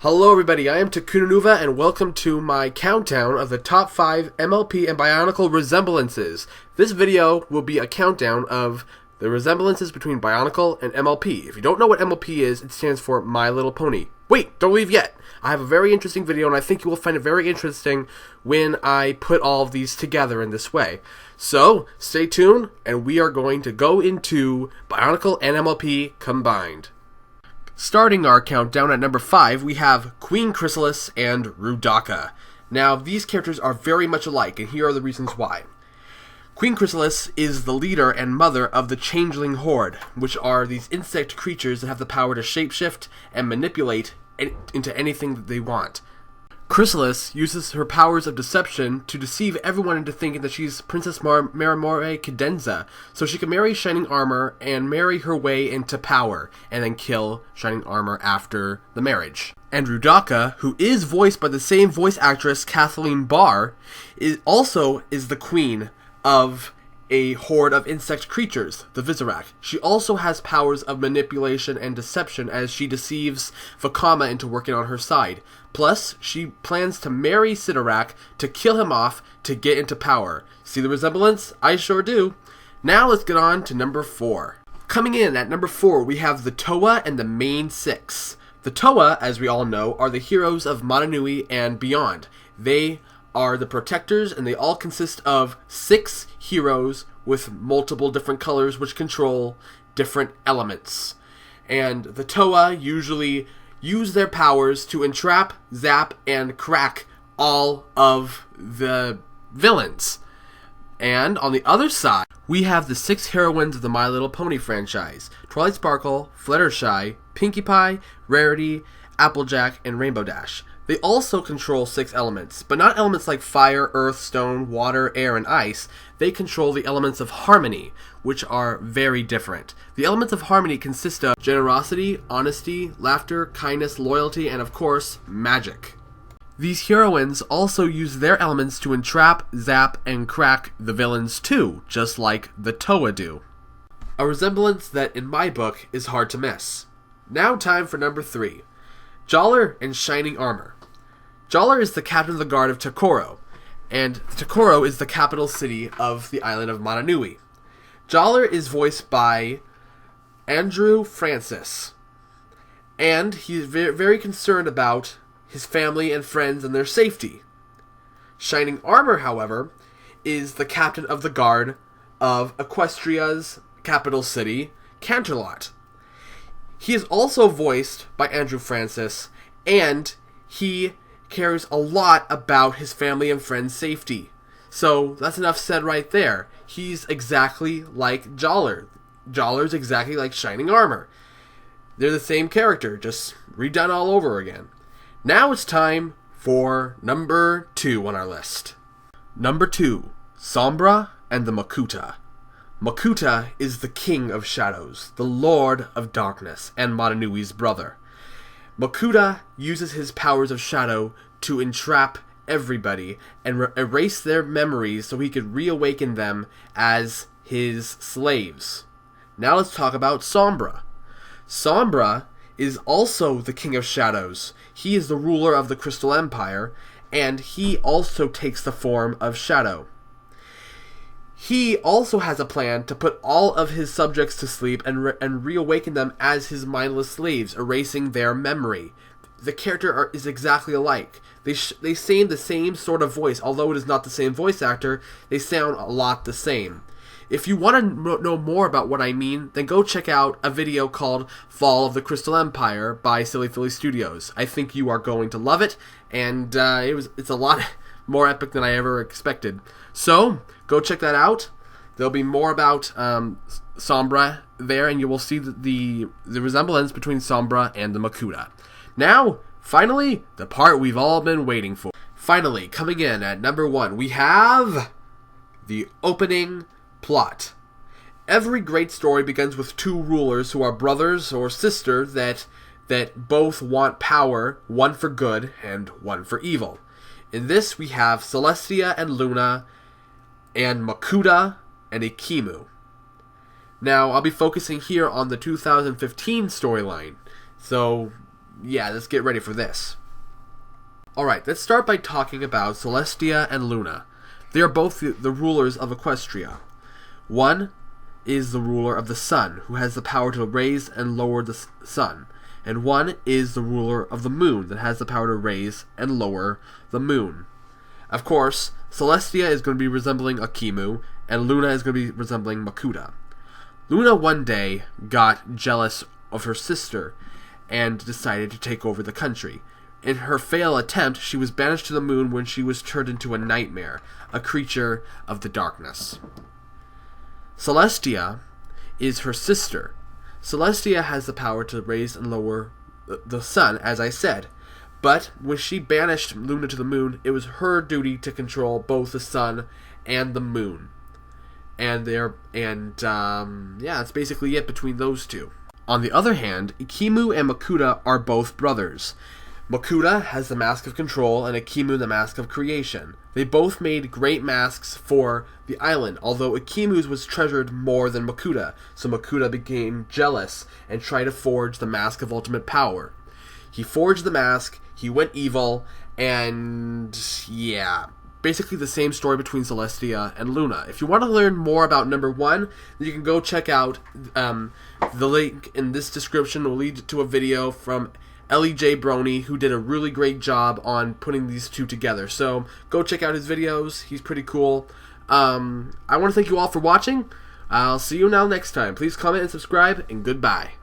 Hello everybody, I am Takunanuva and welcome to my countdown of the top 5 MLP and bionicle resemblances. This video will be a countdown of the resemblances between bionicle and MLP. If you don't know what MLP is, it stands for My Little Pony. Wait, don't leave yet! I have a very interesting video and I think you will find it very interesting when I put all of these together in this way. So, stay tuned and we are going to go into bionicle and MLP combined. Starting our countdown at number 5, we have Queen Chrysalis and Rudaka. Now, these characters are very much alike, and here are the reasons why. Queen Chrysalis is the leader and mother of the Changeling Horde, which are these insect creatures that have the power to shapeshift and manipulate into anything that they want. Chrysalis uses her powers of deception to deceive everyone into thinking that she's Princess Marimore Cadenza, so she can marry Shining Armor and marry her way into power, and then kill Shining Armor after the marriage. And Rudaka, who is voiced by the same voice actress Kathleen Barr, is the queen of a horde of insect creatures, the Visorak. She also has powers of manipulation and deception as she deceives Vakama into working on her side. Plus, she plans to marry Sidorak to kill him off to get into power. See the resemblance? I sure do. Now let's get on to number 4. Coming in at number 4, we have the Toa and the main 6. The Toa, as we all know, are the heroes of Mananui and beyond. They are the protectors, and they all consist of 6 heroes with multiple different colors which control different elements. And the Toa usually use their powers to entrap, zap, and crack all of the villains. And on the other side, we have the 6 heroines of the My Little Pony franchise: Twilight Sparkle, Fluttershy, Pinkie Pie, Rarity, Applejack, and Rainbow Dash. They also control 6 elements, but not elements like fire, earth, stone, water, air, and ice. They control the elements of harmony, which are very different. The elements of harmony consist of generosity, honesty, laughter, kindness, loyalty, and of course, magic. These heroines also use their elements to entrap, zap, and crack the villains too, just like the Toa do. A resemblance that, in my book, is hard to miss. Now time for number 3. Jollar and Shining Armor. Jollar is the captain of the guard of Tokoro, and Tokoro is the capital city of the island of Mananui. Jollar is voiced by Andrew Francis, and he's very concerned about his family and friends and their safety. Shining Armor, however, is the captain of the guard of Equestria's capital city, Canterlot. He is also voiced by Andrew Francis, and he cares a lot about his family and friends' safety. So that's enough said right there. He's exactly like Jollar. Jollar's exactly like Shining Armor. They're the same character, just redone all over again. Now it's time for number 2 on our list. Number 2, Sombra and the Makuta. Makuta is the king of shadows, the lord of darkness, and Mananui's brother. Makuta uses his powers of shadow to entrap everybody and erase their memories so he could reawaken them as his slaves. Now let's talk about Sombra. Sombra is also the king of shadows. He is the ruler of the Crystal Empire, and he also takes the form of shadow. He also has a plan to put all of his subjects to sleep and reawaken them as his mindless slaves, erasing their memory. The character is exactly alike. They say the same sort of voice, although it is not the same voice actor, they sound a lot the same. If you want to know more about what I mean, then go check out a video called Fall of the Crystal Empire by Silly Philly Studios. I think you are going to love it, and it's a lot more epic than I ever expected. So, go check that out. There'll be more about Sombra there, and you will see the resemblance between Sombra and the Makuta. Now, finally, the part we've all been waiting for. Finally, coming in at number 1, we have the opening plot. Every great story begins with 2 rulers who are brothers or sisters that both want power, one for good and one for evil. In this, we have Celestia and Luna, and Makuta and Ikimu. Now, I'll be focusing here on the 2015 storyline, so yeah, let's get ready for this. Alright, let's start by talking about Celestia and Luna. They are both the rulers of Equestria. One is the ruler of the sun, who has the power to raise and lower the sun. And one is the ruler of the moon, that has the power to raise and lower the moon. Of course, Celestia is going to be resembling Akimu, and Luna is going to be resembling Makuta. Luna one day got jealous of her sister and decided to take over the country. In her failed attempt, she was banished to the moon when she was turned into a nightmare, a creature of the darkness. Celestia is her sister. Celestia has the power to raise and lower the sun, as I said. But when she banished Luna to the moon, it was her duty to control both the sun and the moon. And that's basically it between those two. On the other hand, Akimu and Makuta are both brothers. Makuta has the Mask of Control and Akimu the Mask of Creation. They both made great masks for the island, although Akimu's was treasured more than Makuta, so Makuta became jealous and tried to forge the Mask of Ultimate Power. He forged the mask, he went evil, and yeah, basically the same story between Celestia and Luna. If you want to learn more about number 1, you can go check out the link in this description will lead to a video from L.E.J. Brony, who did a really great job on putting these two together. So go check out his videos. He's pretty cool. I want to thank you all for watching. I'll see you now next time. Please comment and subscribe, and goodbye.